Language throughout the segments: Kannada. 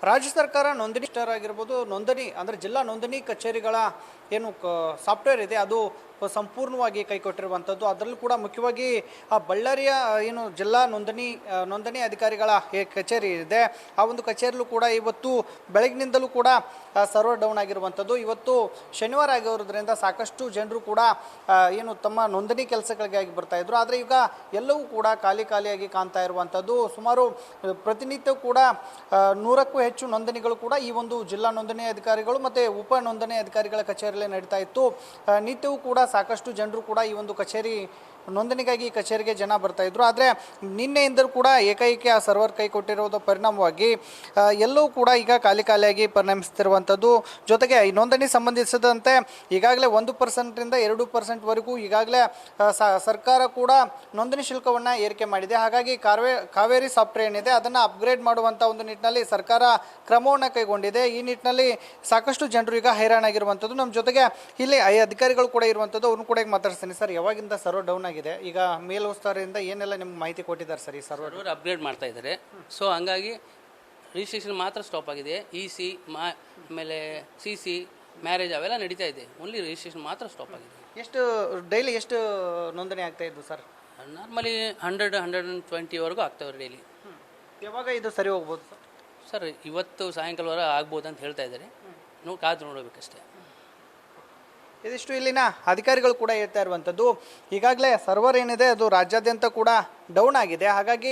ರಾಜ್ಯ ಸರ್ಕಾರ ಆಗಿರ್ಬೋದು ನೋಂದಣಿ ಅಂದರೆ ಜಿಲ್ಲಾ ನೋಂದಣಿ ಕಚೇರಿಗಳ ಏನು ಸಾಫ್ಟ್ವೇರ್ ಇದೆ ಅದು ಸಂಪೂರ್ಣವಾಗಿ ಕೈಕೊಟ್ಟಿರುವಂಥದ್ದು. ಅದರಲ್ಲೂ ಕೂಡ ಮುಖ್ಯವಾಗಿ ಬಳ್ಳಾರಿಯ ಏನು ಜಿಲ್ಲಾ ನೋಂದಣಿ ಅಧಿಕಾರಿಗಳ ಕಚೇರಿ ಇದೆ, ಆ ಒಂದು ಕಚೇರಿಯಲ್ಲೂ ಕೂಡ ಇವತ್ತು ಬೆಳಗಿನಿಂದಲೂ ಕೂಡ ಸರ್ವರ್ ಡೌನ್ ಆಗಿರುವಂಥದ್ದು. ಇವತ್ತು ಶನಿವಾರ ಆಗಿರೋದ್ರಿಂದ ಸಾಕಷ್ಟು ಜನರು ಕೂಡ ಏನು ತಮ್ಮ ನೋಂದಣಿ ಕೆಲಸಗಳಿಗಾಗಿ ಬರ್ತಾ ಇದ್ರು. ಆದರೆ ಈಗ ಎಲ್ಲವೂ ಕೂಡ ಖಾಲಿಯಾಗಿ ಕಾಣ್ತಾ ಇರುವಂಥದ್ದು. ಸುಮಾರು ಪ್ರತಿನಿತ್ಯ ಕೂಡ 100ಕ್ಕೂ ಹೆಚ್ಚು ನೋಂದಣಿಗಳು ಕೂಡ ಈ ಒಂದು ಜಿಲ್ಲಾ ನೋಂದಣಿ ಅಧಿಕಾರಿಗಳು ಮತ್ತು ಉಪ ನೋಂದಣಿ ಅಧಿಕಾರಿಗಳ ಕಚೇರಿಯಲ್ಲಿ ನಡೀತಾ ಇತ್ತು. ನಿತ್ಯವೂ ಕೂಡ ಸಾಕಷ್ಟು ಜನರು ಕೂಡ ಈ ಒಂದು ನೋಂದಣಿಗಾಗಿ ಕಚೇರಿಗೆ ಜನ ಬರ್ತಾ ಇದ್ರು. ಆದರೆ ನಿನ್ನೆಯಿಂದಲೂ ಕೂಡ ಏಕೈಕಿ ಆ ಸರ್ವರ್ ಕೈ ಕೊಟ್ಟಿರೋದು ಪರಿಣಾಮವಾಗಿ ಎಲ್ಲವೂ ಕೂಡ ಈಗ ಖಾಲಿಯಾಗಿ ಪರಿಣಮಿಸ್ತಿರುವಂಥದ್ದು. ಜೊತೆಗೆ ಈ ನೋಂದಣಿ ಸಂಬಂಧಿಸಿದಂತೆ ಈಗಾಗಲೇ 1%ರಿಂದ 2%ವರೆಗೂ ಈಗಾಗಲೇ ಸರ್ಕಾರ ಕೂಡ ನೋಂದಣಿ ಶುಲ್ಕವನ್ನು ಏರಿಕೆ ಮಾಡಿದೆ. ಹಾಗಾಗಿ ಕಾವೇರಿ ಸಾಫ್ಟ್ವೇರ್ ಏನಿದೆ ಅದನ್ನು ಅಪ್ಗ್ರೇಡ್ ಮಾಡುವಂಥ ಒಂದು ನಿಟ್ಟಿನಲ್ಲಿ ಸರ್ಕಾರ ಕ್ರಮವನ್ನು ಕೈಗೊಂಡಿದೆ. ಈ ನಿಟ್ಟಿನಲ್ಲಿ ಸಾಕಷ್ಟು ಜನರು ಈಗ ಹೈರಾಣಾಗಿರುವಂಥದ್ದು. ನಮ್ಮ ಜೊತೆಗೆ ಇಲ್ಲಿ ಅಧಿಕಾರಿಗಳು ಕೂಡ ಇರುವಂಥದ್ದು, ಅವ್ರನ್ನ ಕೂಡ ಮಾತಾಡ್ತೀನಿ. ಸರ್, ಯಾವಾಗಿಂದ ಸರ್ವರ್ ಡೌನ್ ಆಗಿದೆ? ಈಗ ಮೇಲ್ವಸ್ತುವರಿಂದ ಏನೆಲ್ಲ ನಿಮ್ಗೆ ಮಾಹಿತಿ ಕೊಟ್ಟಿದ್ದಾರೆ ಸರ್? ಈ ಸರ್ವರ್ ಅಪ್ಗ್ರೇಡ್ ಮಾಡ್ತಾ ಇದ್ದಾರೆ. ಸೊ ಹಂಗಾಗಿ ರಿಜಿಸ್ಟ್ರೇಷನ್ ಮಾತ್ರ ಸ್ಟಾಪ್ ಆಗಿದೆ. EC ಆಮೇಲೆ CC ಮ್ಯಾರೇಜ್ ಅವೆಲ್ಲ ನಡೀತಾ ಇದೆ. ಓನ್ಲಿ ರಿಜಿಸ್ಟ್ರೇಷನ್ ಮಾತ್ರ ಸ್ಟಾಪ್ ಆಗಿದೆ. ಡೈಲಿ ಎಷ್ಟು ನೋಂದಣಿ ಆಗ್ತಾ ಇದ್ದು ಸರ್? ನಾರ್ಮಲಿ 100-120ವರೆಗೂ ಆಗ್ತಾವೆ ಡೈಲಿ. ಯಾವಾಗ ಇದು ಸರಿ ಹೋಗ್ಬೋದು ಸರ್? ಸರ್, ಇವತ್ತು ಸಾಯಂಕಾಲವರೆಗೆ ಆಗ್ಬೋದು ಅಂತ ಹೇಳ್ತಾ ಇದ್ದಾರೆ. ನಾವು ಕಾದು ನೋಡಬೇಕಷ್ಟೇ. ಇದಿಷ್ಟು ಇಲ್ಲಿನ ಅಧಿಕಾರಿಗಳು ಕೂಡ ಹೇಳ್ತಾ ಇರುವಂಥದ್ದು. ಈಗಾಗಲೇ ಸರ್ವರ್ ಏನಿದೆ ಅದು ರಾಜ್ಯಾದ್ಯಂತ ಕೂಡ ಡೌನ್ ಆಗಿದೆ. ಹಾಗಾಗಿ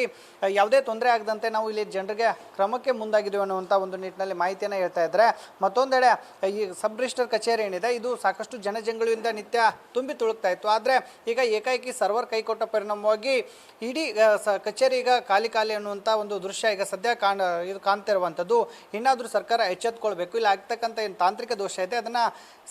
ಯಾವುದೇ ತೊಂದರೆ ಆಗದಂತೆ ನಾವು ಇಲ್ಲಿ ಜನರಿಗೆ ಕ್ರಮಕ್ಕೆ ಮುಂದಾಗಿದ್ದೀವಿ ಅನ್ನುವಂಥ ಒಂದು ನಿಟ್ಟಿನಲ್ಲಿ ಮಾಹಿತಿಯನ್ನು ಹೇಳ್ತಾ ಇದ್ದಾರೆ. ಮತ್ತೊಂದೆಡೆ ಈ ಸಬ್ ರಿಜಿಸ್ಟರ್ ಕಚೇರಿ ಏನಿದೆ ಇದು ಸಾಕಷ್ಟು ಜನಜಂಗುಳಿಯಿಂದ ನಿತ್ಯ ತುಂಬಿ ತುಳುಕ್ತಾ ಇತ್ತು. ಆದರೆ ಈಗ ಏಕಾಏಕಿ ಸರ್ವರ್ ಕೈಕೊಟ್ಟ ಪರಿಣಾಮವಾಗಿ ಇಡೀ ಕಚೇರಿ ಈಗ ಖಾಲಿ ಅನ್ನುವಂಥ ಒಂದು ದೃಶ್ಯ ಈಗ ಸದ್ಯ ಇದು ಕಾಣ್ತಿರುವಂಥದ್ದು. ಇನ್ನಾದರೂ ಸರ್ಕಾರ ಎಚ್ಚೆತ್ತುಕೊಳ್ಬೇಕು. ಇಲ್ಲಿ ಆಗ್ತಕ್ಕಂಥ ಏನು ತಾಂತ್ರಿಕ ದೋಷ ಇದೆ ಅದನ್ನು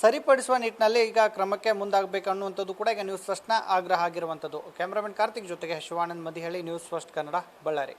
ಸರಿಪಡಿಸುವ ನಿಟ್ಟಿನಲ್ಲಿ ಈಗ ಕ್ರಮಕ್ಕೆ ಮುಂದಾಗಬೇಕು ಅನ್ನುವಂಥದ್ದು ಕೂಡ ಈಗ ನ್ಯೂಸ್ ಫಸ್ಟ್ನ ಆಗ್ರಹ ಆಗಿರುವಂಥದ್ದು. ಕ್ಯಾಮ್ರಾಮನ್ ಕಾರ್ತಿಕ್ ಜೊತೆಗೆ ಶಿವಾನಂದ್ ಮದಿಹಳ್ಳಿ, ನ್ಯೂಸ್ ಫಸ್ಟ್ ಕನ್ನಡ, ಬಳ್ಳಾರಿ.